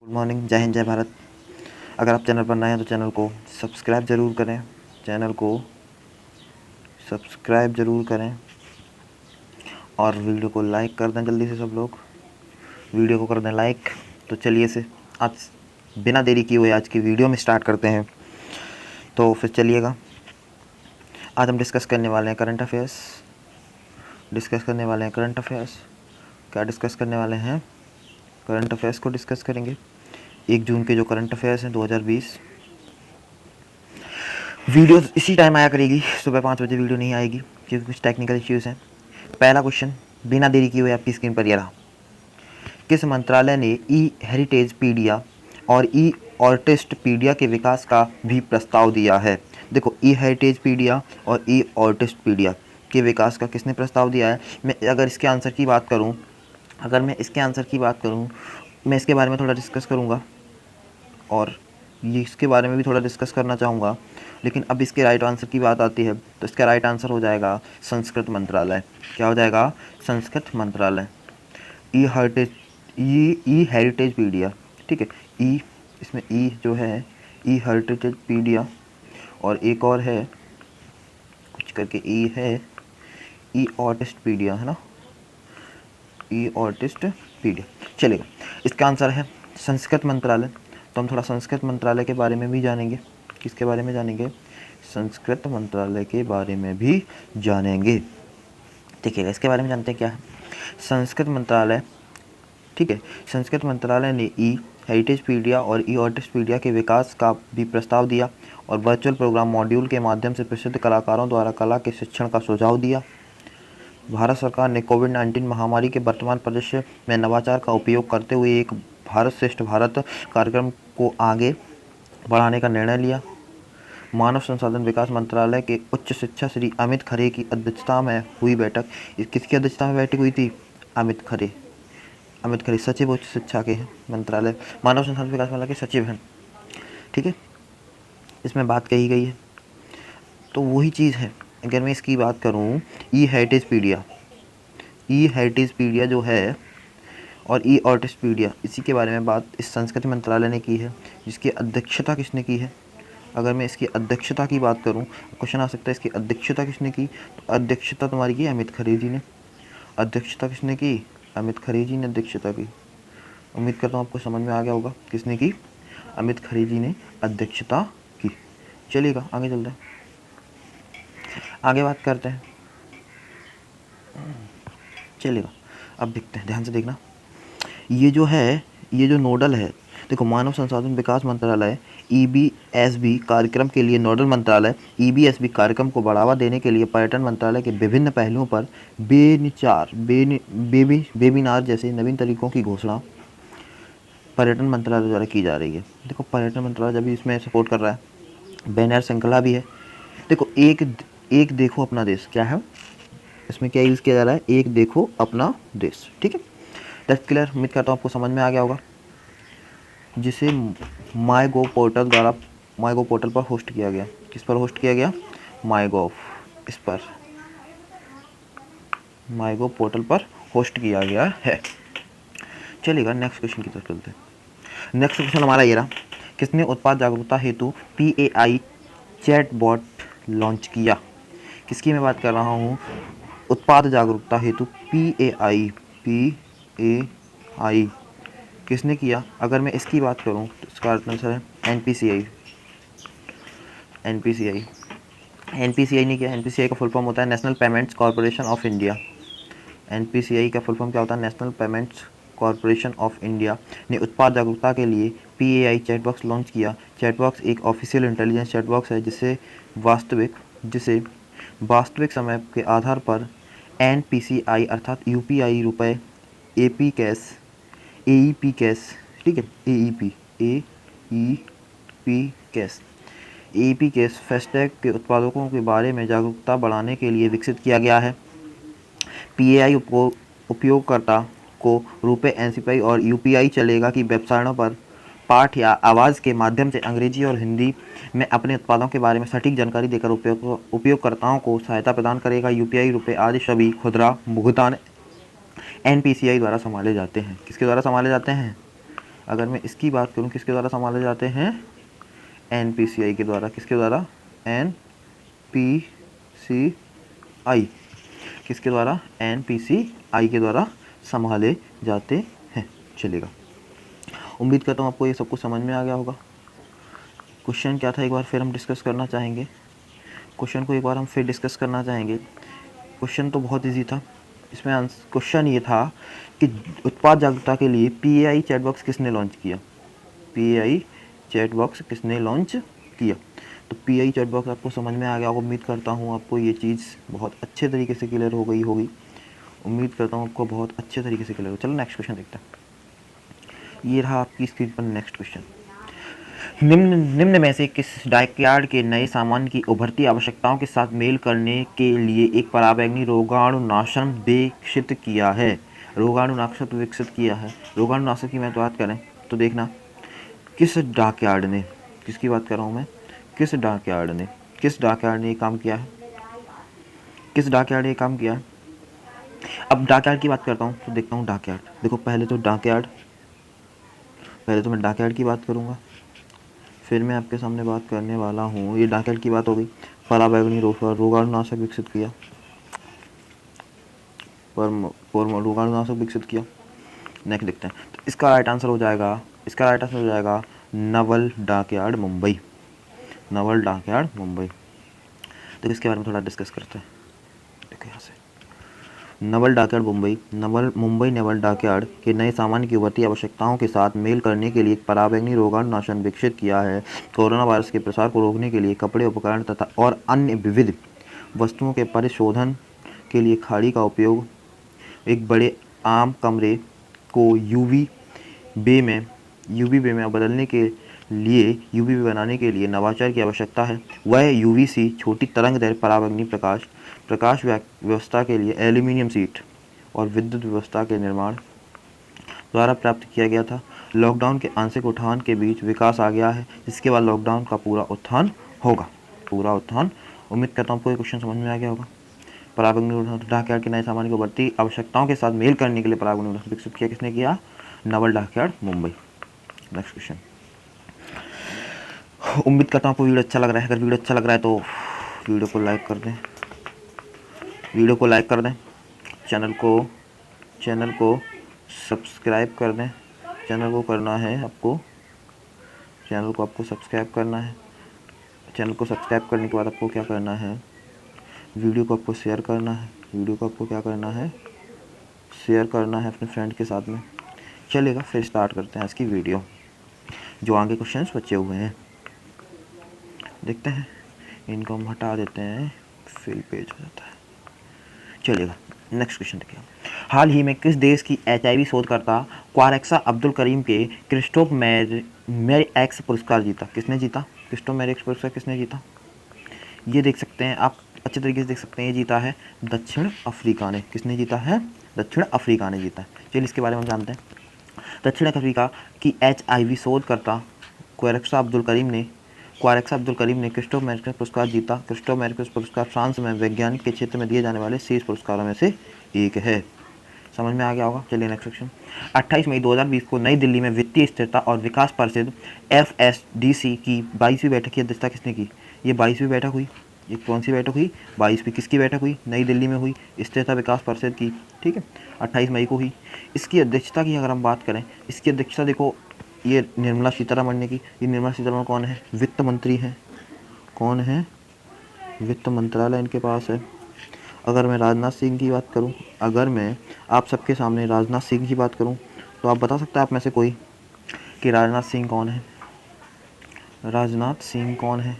Good morning, जय हिंद, जय भारत। अगर आप चैनल पर नए हैं तो चैनल को सब्सक्राइब ज़रूर करें। चैनल को सब्सक्राइब ज़रूर करें और वीडियो को लाइक कर दें जल्दी से। सब लोग वीडियो को कर दें लाइक। तो चलिए से आज बिना देरी किए हुए आज की वीडियो में स्टार्ट करते हैं। तो फिर चलिएगा, आज हम डिस्कस करने वाले हैं करंट अफेयर्स। क्या डिस्कस करने वाले हैं? करंट अफेयर्स को डिस्कस करेंगे। 1 जून के जो करंट अफेयर्स हैं 2020। वीडियो इसी टाइम आया करेगी, सुबह 5 बजे वीडियो नहीं आएगी क्योंकि कुछ टेक्निकल इश्यूज़ हैं। पहला क्वेश्चन बिना देरी किए हुए आपकी स्क्रीन पर ये रहा। किस मंत्रालय ने ई हेरिटेज पीडिया और ई आर्टिस्ट पीडिया के विकास का भी प्रस्ताव दिया है? देखो, ई हेरिटेज पीडिया और ई आर्टिस्ट पीडिया के विकास का किसने प्रस्ताव दिया है? अगर इसके आंसर की बात करूं, मैं इसके बारे में थोड़ा डिस्कस करूंगा और ये इसके बारे में भी थोड़ा डिस्कस करना चाहूँगा। लेकिन अब इसके राइट आंसर की बात आती है तो इसका राइट आंसर हो जाएगा संस्कृत मंत्रालय। क्या हो जाएगा? संस्कृत मंत्रालय। ई हेरिटेज पीडिया, ठीक है। ई, इसमें ई जो है ई हेरिटेज पीडिया और एक और है कुछ करके ई है ई आर्टिस्ट पीडिया, है ना, ई आर्टिस्ट पीडिया। चलेगा, इसका आंसर है संस्कृत मंत्रालय। तो हम थोड़ा संस्कृत मंत्रालय के बारे में भी जानेंगे। किसके बारे में जानेंगे? संस्कृत मंत्रालय के बारे में भी जानेंगे। देखिएगा, इसके बारे में जानते हैं क्या है संस्कृत मंत्रालय। ठीक है, संस्कृत मंत्रालय ने ई हेरिटेज पीडिया और ई आर्टिस्ट पीडिया के विकास का भी प्रस्ताव दिया और वर्चुअल प्रोग्राम मॉड्यूल के माध्यम से प्रसिद्ध कलाकारों द्वारा कला के शिक्षण का सुझाव दिया। भारत सरकार ने कोविड-19 महामारी के वर्तमान परिदृश्य में नवाचार का उपयोग करते हुए एक भारत श्रेष्ठ भारत कार्यक्रम को आगे बढ़ाने का निर्णय लिया। मानव संसाधन विकास मंत्रालय के उच्च शिक्षा श्री अमित खरे की अध्यक्षता में हुई बैठक। किसकी अध्यक्षता में बैठक हुई थी? अमित खरे सचिव उच्च शिक्षा के मंत्रालय, मानव संसाधन विकास मंत्रालय के सचिव हैं। ठीक है, इसमें बात कही गई है। तो वही चीज़ है। अगर मैं इसकी बात करूं, ई हेरिटेज पीडिया जो है और ई आर्टिस्ट पीडिया, इसी के बारे में बात इस संस्कृति मंत्रालय ने की है, जिसकी अध्यक्षता किसने की है? अगर मैं इसकी अध्यक्षता की बात करूं, क्वेश्चन आ सकता है इसकी अध्यक्षता किसने की? तो अध्यक्षता तुम्हारी की अमित खरे जी ने। अध्यक्षता किसने की? अमित खरे जी ने अध्यक्षता की। उम्मीद करता हूँ आपको समझ में आ गया होगा किसने की। अमित खरे जी ने अध्यक्षता की। चलिएगा, आगे चलते हैं, आगे बात करते हैं। चलिएगा, अब देखते हैं, ध्यान से देखना। ये जो नोडल है, देखो, मानव संसाधन विकास मंत्रालय EBSB कार्यक्रम के लिए नोडल मंत्रालय। EBSB कार्यक्रम को बढ़ावा देने के लिए पर्यटन मंत्रालय के विभिन्न पहलुओं पर वेबिनार जैसे नवीन तरीकों की घोषणा पर्यटन मंत्रालय द्वारा की जा रही है। देखो, पर्यटन मंत्रालय जब भी इसमें सपोर्ट कर रहा है, बैनर श्रृंखला भी है। देखो, एक देखो अपना देश, क्या है इसमें, क्या यूज़ किया जा रहा है? एक देखो अपना देश। ठीक है, दैट्स क्लियर। उम्मीद करता हूँ आपको समझ में आ गया होगा। जिसे माईगोव पोर्टल पर होस्ट किया गया। किस पर होस्ट किया गया? माईगोव, इस पर माईगोव पोर्टल पर होस्ट किया गया है। चलिएगा, नेक्स्ट क्वेश्चन की तरफ चलते हैं। नेक्स्ट क्वेश्चन हमारा ये रहा। किसने उत्पाद जागरूकता हेतु PAI चैटबॉट लॉन्च किया? किसकी मैं बात कर रहा हूँ? उत्पाद जागरूकता हेतु PAI किसने किया? अगर मैं इसकी बात करूं तो इसका आंसर है NPCI ने किया। NPCI का फुल फॉर्म होता है national payments corporation of India. NPCI का फुल फॉर्म क्या होता है? National payments corporation of India ने उत्पाद जागरूकता के लिए PAI चैटबॉक्स लॉन्च किया। चैटबॉक्स एक ऑफिशियल इंटेलिजेंस चैटबॉक्स है जिसे वास्तविक समय के आधार पर NPCI अर्थात UPI रुपए, AP कैश, AEP कैश, ठीक है, AEP कैश फास्टैग के उत्पादकों के बारे में जागरूकता बढ़ाने के लिए विकसित किया गया है। PAI उपयोगकर्ता को रुपए, NPCI और UPI चलेगा की वेबसाइटों पर पाठ या आवाज़ के माध्यम से अंग्रेजी और हिंदी में अपने उत्पादों के बारे में सटीक जानकारी देकर उपयोगकर्ताओं को सहायता प्रदान करेगा। UPI रुपए आदि सभी खुदरा भुगतान NPCI द्वारा संभाले जाते हैं। किसके द्वारा संभाले जाते हैं? अगर मैं इसकी बात करूं, किसके द्वारा संभाले जाते हैं? एनपीसीआई के द्वारा। किसके द्वारा? एनपीसीआई। किसके द्वारा? एनपीसीआई के द्वारा संभाले जाते हैं। चलेगा, उम्मीद करता हूँ आपको ये सब कुछ समझ में आ गया होगा। क्वेश्चन क्या था एक बार फिर हम डिस्कस करना चाहेंगे। क्वेश्चन को एक बार हम फिर डिस्कस करना चाहेंगे। क्वेश्चन तो बहुत इजी था। इसमें क्वेश्चन ये था कि उत्पाद जागरूकता के लिए पीएआई चैट बॉक्स किसने लॉन्च किया? पीएआई चैट बॉक्स किसने लॉन्च किया? तो पीएआई चैट बॉक्स आपको समझ में आ गया होगा। उम्मीद करता हूँ आपको ये चीज़ बहुत अच्छे तरीके से क्लियर हो गई होगी। उम्मीद करता हूँ आपको बहुत अच्छे तरीके से क्लियर हो। चलो नेक्स्ट क्वेश्चन देखते हैं। ये रहा आपकी स्क्रीन पर नेक्स्ट क्वेश्चन। निम्न में से किस डॉकयार्ड के नए सामान की उभरती आवश्यकताओं के साथ मेल करने के लिए एक पराबैंगनी रोगाणुनाशक विकसित किया है? रोगाणुनाशक विकसित किया है। रोगाणुनाशक की मैं तो बात करें तो देखना, किस डॉकयार्ड ने, किसकी बात कर रहा हूँ मैं? किस डॉकयार्ड ने ये काम किया है? किस डॉकयार्ड ने ये काम किया है? अब डॉकयार्ड की बात करता हूँ तो देखता हूँ डॉकयार्ड। देखो पहले तो मैं डॉकयार्ड की बात करूँगा, फिर मैं आपके सामने बात करने वाला हूँ। ये डॉकयार्ड की बात हो गई। पराबैंगनी रोगाणुनाशक विकसित किया, रोगाणुनाशक विकसित किया। नेक्स्ट देखते हैं। तो इसका राइट आंसर हो जाएगा नवल डॉकयार्ड मुंबई। नवल डॉकयार्ड मुंबई। तो इसके बारे में थोड़ा डिस्कस करते हैं। देखो यहाँ से Naval dockyard Mumbai naval dockyard के नए सामान की उभरती आवश्यकताओं के साथ मेल करने के लिए एक पराबैंगनी रोगाणुनाशक विकसित किया है। कोरोना वायरस के प्रसार को रोकने के लिए कपड़े, उपकरण तथा और अन्य विविध वस्तुओं के परिशोधन के लिए खाड़ी का उपयोग, एक बड़े आम कमरे को यूवी बे में बदलने के लिए यूवी बनाने के लिए नवाचार की आवश्यकता है। वह यूवीसी छोटी तरंगदैर्घ्य पराबैंगनी प्रकाश व्यवस्था के लिए एल्यूमिनियम शीट और विद्युत व्यवस्था के निर्माण द्वारा प्राप्त किया गया था। लॉकडाउन के आंशिक उत्थान के बीच विकास आ गया है, जिसके बाद लॉकडाउन का पूरा उत्थान होगा। उम्मीद करता हूँ आपको ये क्वेश्चन समझ में आ गया होगा। पराबैंगनी डॉकयार्ड के नए सामान को बढ़ती आवश्यकताओं के साथ मेल करने के लिए पराबैंगनी विकसित किया किसने किया? Naval dockyard Mumbai. Next question. उम्मीद करता हूँ आपको वीडियो अच्छा लग रहा है। अगर वीडियो अच्छा लग रहा है तो वीडियो को लाइक कर दें, चैनल को सब्सक्राइब कर दें। चैनल को आपको सब्सक्राइब करना है। चैनल को सब्सक्राइब करने के बाद आपको क्या करना है? वीडियो को आपको शेयर करना है। शेयर करना है अपने फ्रेंड के साथ में। चलेगा, फिर स्टार्ट करते हैं इसकी वीडियो। जो आगे क्वेश्चंस बचे हुए हैं देखते हैं। इनको हम हटा देते हैं, फिल पेज हो जाता है। चलेगा, नेक्स्ट क्वेश्चन देखिए। हाल ही में किस देश की एचआईवी शोधकर्ता क्वारेक्सा अब्दुल करीम के क्रिस्टोफ मैरियक्स पुरस्कार जीता? किसने जीता? क्रिस्टोफ मैरियक्स पुरस्कार किसने जीता? ये देख सकते हैं आप, अच्छे तरीके से देख सकते हैं। ये जीता है दक्षिण अफ्रीका ने। किसने जीता है? दक्षिण अफ्रीका ने जीता है। चलिए इसके बारे में हम जानते हैं। दक्षिण अफ्रीका की एचआईवी शोधकर्ता क्वारेक्सा अब्दुल करीम ने क्रिस्टोफ मैरियक्स पुरस्कार जीता। क्रिस्टोफ मैरियक्स पुरस्कार फ्रांस में वैज्ञानिक के क्षेत्र में दिए जाने वाले शीर्ष पुरस्कारों में से एक है। समझ में आ गया होगा। चलिए नेक्स्ट सेक्शन। 28 मई 2020 को नई दिल्ली में वित्तीय स्थिरता और विकास परिषद FSDC की 22वीं बैठक की अध्यक्षता किसने की? ये 22वीं बैठक हुई। ये कौन सी बैठक हुई? 22वीं। किसकी बैठक हुई? नई दिल्ली में हुई, स्थिरता विकास परिषद की। ठीक है, 28 मई को हुई। इसकी अध्यक्षता की अगर हम बात करें, इसकी अध्यक्षता देखो ये निर्मला सीतारमण ने की। ये निर्मला सीतारमण कौन है? वित्त मंत्री हैं। कौन है? वित्त मंत्रालय इनके पास है। अगर मैं राजनाथ सिंह की बात करूं, अगर मैं आप सबके सामने राजनाथ सिंह की बात करूं, तो आप बता सकते हैं आप में से कोई कि राजनाथ सिंह कौन है? राजनाथ सिंह कौन है?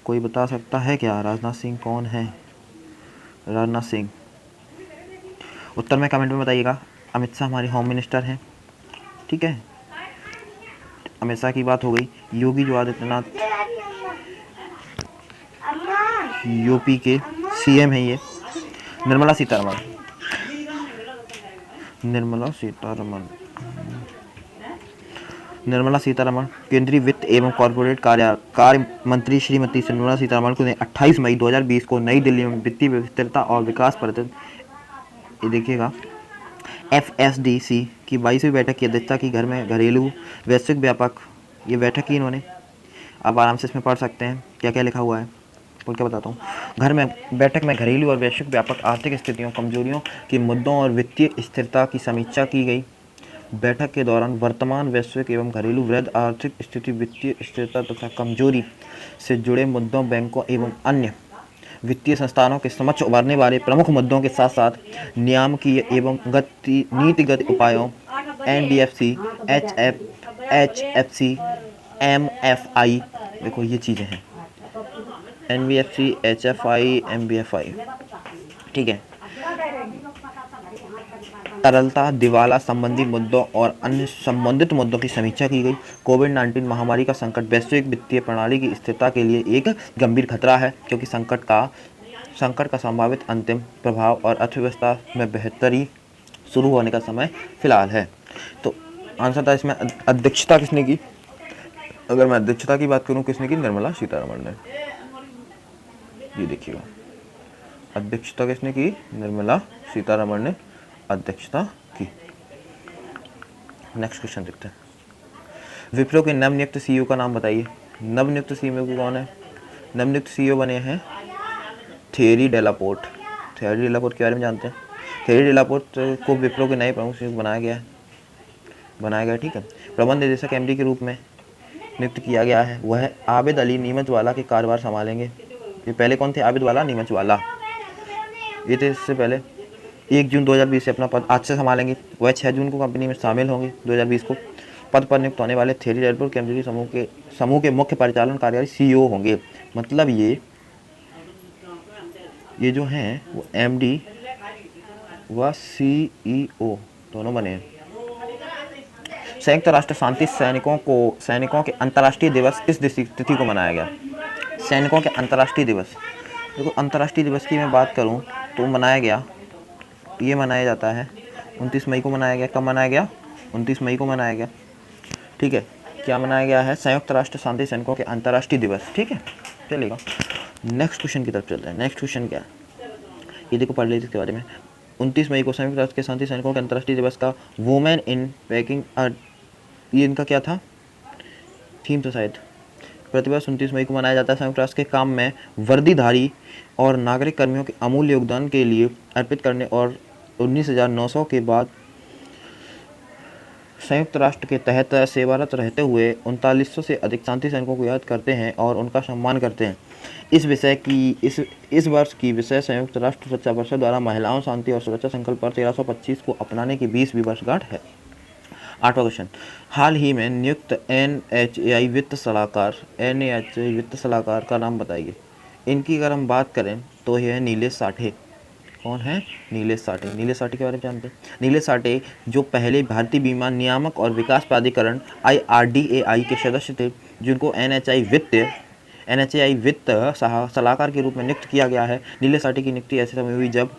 कोई बता सकता है क्या राजनाथ सिंह कौन है? राजनाथ सिंह, उत्तर में कमेंट में बताइएगा। अमित शाह हमारे होम मिनिस्टर हैं। ठीक है, अमित शाह की बात हो गई। योगी जो आदित्यनाथ यूपी के CM है। ये निर्मला सीतारमण केंद्रीय वित्त एवं कॉर्पोरेट कार्य मंत्री श्रीमती निर्मला सीतारमण को 28 मई 2020 को नई दिल्ली में वित्तीय स्थिरता और विकास परिषद, ये देखिएगा, FSDC की 22वीं बैठक की अध्यक्षता की। घर में घरेलू वैश्विक व्यापक, ये बैठक की इन्होंने। आप आराम से इसमें पढ़ सकते हैं क्या क्या लिखा हुआ है, बोल के बताता हूँ। घर में बैठक में घरेलू और वैश्विक व्यापक आर्थिक स्थितियों, कमजोरियों के मुद्दों और वित्तीय स्थिरता की समीक्षा की गई। बैठक के दौरान वर्तमान वैश्विक एवं घरेलू वृद्ध आर्थिक स्थिति, वित्तीय स्थिरता तथा कमजोरी से जुड़े मुद्दों, बैंकों एवं अन्य वित्तीय संस्थानों के समक्ष उभरने वाले प्रमुख मुद्दों के साथ साथ नियामकीय एवं नीतिगत उपायों, NBFC, HFC, MFI, देखो ये चीज़ें हैं, NBFC, HFI, MBFI, ठीक है। तरलता, दिवाला संबंधी मुद्दों और अन्य संबंधित मुद्दों की समीक्षा की गई। कोविड-19 महामारी का संकट वैश्विक वित्तीय प्रणाली की स्थिरता के लिए एक गंभीर खतरा है, क्योंकि संकट का संभावित अंतिम प्रभाव और अर्थव्यवस्था में बेहतरी शुरू होने का समय फिलहाल है। तो आंसर था इसमें अध्यक्षता किसने की? अगर मैं अध्यक्षता की बात करूं, किसने की? निर्मला सीतारमण ने। ये देखिएगा, अध्यक्षता किसने की? निर्मला सीतारमण ने अध्यक्षता की। नेक्स्ट क्वेश्चन देखते हैं। विप्रो के नवनियुक्त CEO का नाम बताइए। नवनियुक्त CEO कौन है? नवनियुक्त CEO बने हैं थेरी डेलापोर्ट। थेरी डेलापोर्ट के बारे में जानते हैं। थेरी डेलापोर्ट को विप्रो के नए प्रमुख CEO बनाया गया, ठीक है। प्रबंध निदेशक MD के रूप में नियुक्त किया गया है। वह आबिद अली नीमचवाला के कार्यभार संभालेंगे। ये पहले कौन थे? आबिद वाला नीमचवाला, ये थे इससे पहले। 1 जून 2020 से अपना पद आज से संभालेंगे। वह 6 जून को कंपनी में शामिल होंगे 2020 को। पद पर नियुक्त होने वाले थेरी डेलापोर्ट केमिस्ट्री समूह के मुख्य परिचालन कार्यकारी CEO होंगे। मतलब ये जो हैं वो MD व CEO दोनों बने हैं। संयुक्त राष्ट्र शांति सैनिकों के अंतर्राष्ट्रीय दिवस किस तिथि को मनाया गया? सैनिकों के अंतर्राष्ट्रीय दिवस, देखो अंतर्राष्ट्रीय दिवस की मैं बात करूं तो ये मनाया जाता है 29 मई को मनाया गया। कब मनाया गया? 29 मई को मनाया गया, ठीक है। क्या मनाया गया है? संयुक्त राष्ट्र शांति सैनिकों के अंतर्राष्ट्रीय दिवस, ठीक है। चलेगा, नेक्स्ट क्वेश्चन की तरफ चलते हैं। नेक्स्ट क्वेश्चन क्या है ये देखो, पढ़ लीजिए इसके बारे में। 29 मई को संयुक्त राष्ट्र के शांति सैनिकों के अंतर्राष्ट्रीय दिवस का वुमेन इन पैकिंग, ये इनका क्या था? थीम था शायद। प्रतिवर्ष 29 मई को मनाया जाता है। संयुक्त राष्ट्र के काम में वर्दीधारी और नागरिक कर्मियों के अमूल्य योगदान के लिए अर्पित करने और 19,900 के बाद संयुक्त राष्ट्र के तहत सेवारत रहते हुए 3900 से अधिक शांति सैनिकों को याद करते हैं और उनका सम्मान करते हैं। इस वर्ष की विषय संयुक्त राष्ट्र सुरक्षा परिषद द्वारा महिलाओं, शांति और सुरक्षा संकल्प पर 1325 को अपनाने की 20वीं वर्षगांठ है। 8वां क्वेश्चन, हाल ही में नियुक्त NHAI वित्त सलाहकार का नाम बताइए। इनकी अगर हम बात करें तो यह है नीलेश साठे। कौन है? नीलेश साठे। नीलेश साठे के बारे में जानते हैं। नीलेश साठे जो पहले भारतीय बीमा नियामक और विकास प्राधिकरण IRDAI के सदस्य थे, जिनको NHAI वित्त सलाहकार के रूप में नियुक्त किया गया है। नीलेश साठे की नियुक्ति ऐसे समय हुई जब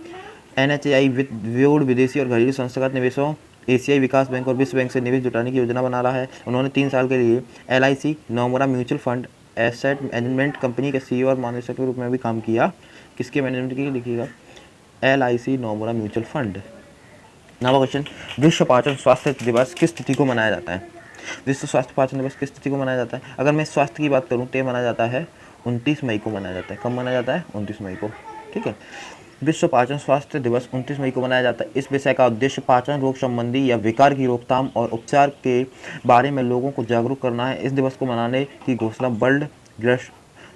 NHAI बोर्ड विदेशी और घरेलू संस्थागत निवेशों, एशियाई विकास बैंक और विश्व बैंक से निवेश जुटाने की योजना बना रहा है। उन्होंने 3 साल के लिए LIC Nomura mutual fund asset management company के CEO और महानिदेशक के रूप में भी काम किया। किसके मैनेजमेंट की लिखिएगा? LIC Nomura mutual fund. 9वां क्वेश्चन, विश्व पाचन स्वास्थ्य दिवस किस तिथि को मनाया जाता है? विश्व स्वास्थ्य पाचन दिवस किस तिथि को मनाया जाता है? अगर मैं स्वास्थ्य की बात करूँ तो मनाया जाता है 29 मई को मनाया जाता है। कब मनाया जाता है? 29 मई को, ठीक है। विश्व पाचन स्वास्थ्य दिवस 29 मई को मनाया जाता है। इस विषय का उद्देश्य पाचन रोग संबंधी या विकार की रोकथाम और उपचार के बारे में लोगों को जागरूक करना है। इस दिवस को मनाने की घोषणा वर्ल्ड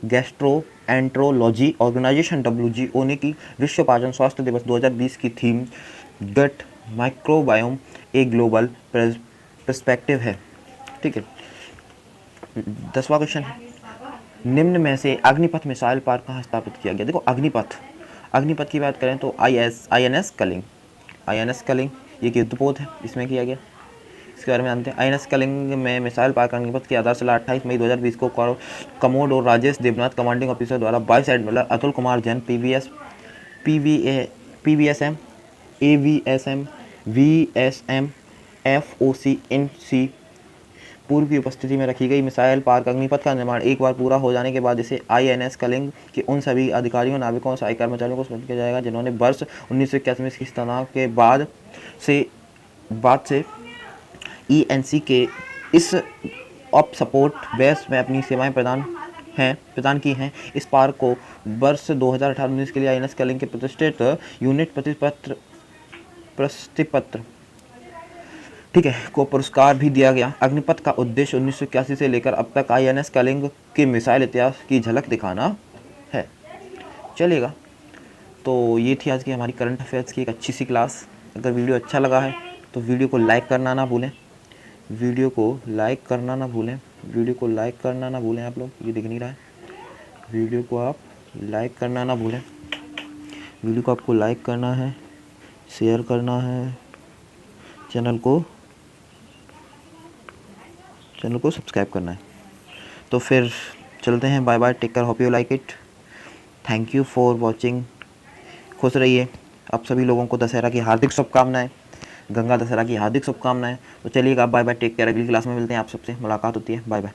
गैस्ट्रोएंटरोलॉजी ऑर्गेनाइजेशन WGO ने की। विश्व पाचन स्वास्थ्य दिवस 2020 की theme gut microbiome a global perspective है, ठीक है। 10वां क्वेश्चन है, निम्न में से अग्निपथ मिसाइल पार्क कहाँ स्थापित किया गया? देखो अग्निपथ की बात करें तो INS कलिंग ये युद्धपोत है, इसमें किया गया। इसके बारे में जानते हैं। INS कलिंग में मिसाइल पार्क अग्निपथ की आधारशिला 28 मई 2020 को commodore Rajesh Devnath commanding officer द्वारा vice admiral Atul Kumar Jain PVSM AVSM VSM FOC INC पूर्व की उपस्थिति में रखी गई। मिसाइल पार्क अग्निपथ का निर्माण एक बार पूरा हो जाने के बाद इसे INS कलिंग के उन सभी अधिकारियों, नाविकों और सहायक कर्मचारियों को समर्पित किया जाएगा जिन्होंने वर्ष 1981 में इसकी स्थापना के बाद से बाद से ENC के इस ऑप सपोर्ट बेस में अपनी सेवाएं प्रदान की हैं। इस पार्क को वर्ष 2018-19 के लिए INS कैलिंग के प्रतिष्ठित यूनिट प्रशस्तिपत्र ठीक है को पुरस्कार भी दिया गया। अग्निपथ का उद्देश्य 1981 से लेकर अब तक INS कैलिंग के मिसाइल इतिहास की झलक दिखाना है। चलेगा, तो ये थी आज की हमारी करंट अफेयर्स की एक अच्छी सी क्लास। अगर वीडियो अच्छा लगा है तो वीडियो को लाइक करना ना भूलें, वीडियो को लाइक करना ना भूलें आप लोग, ये दिख नहीं रहा है, वीडियो को आप लाइक करना ना भूलें, वीडियो को आपको लाइक करना है, शेयर करना है, चैनल को सब्सक्राइब करना है। तो फिर चलते हैं, bye bye, take care, hope you like it, thank you for watching, खुश रहिए। आप सभी लोगों को दशहरा की हार्दिक शुभकामनाएं, गंगा दशहरा की हार्दिक शुभकामनाएं। तो चलिएगा, बाय बाय, टेक केयर, अगली क्लास में मिलते हैं, आप सबसे मुलाकात होती है, बाय बाय।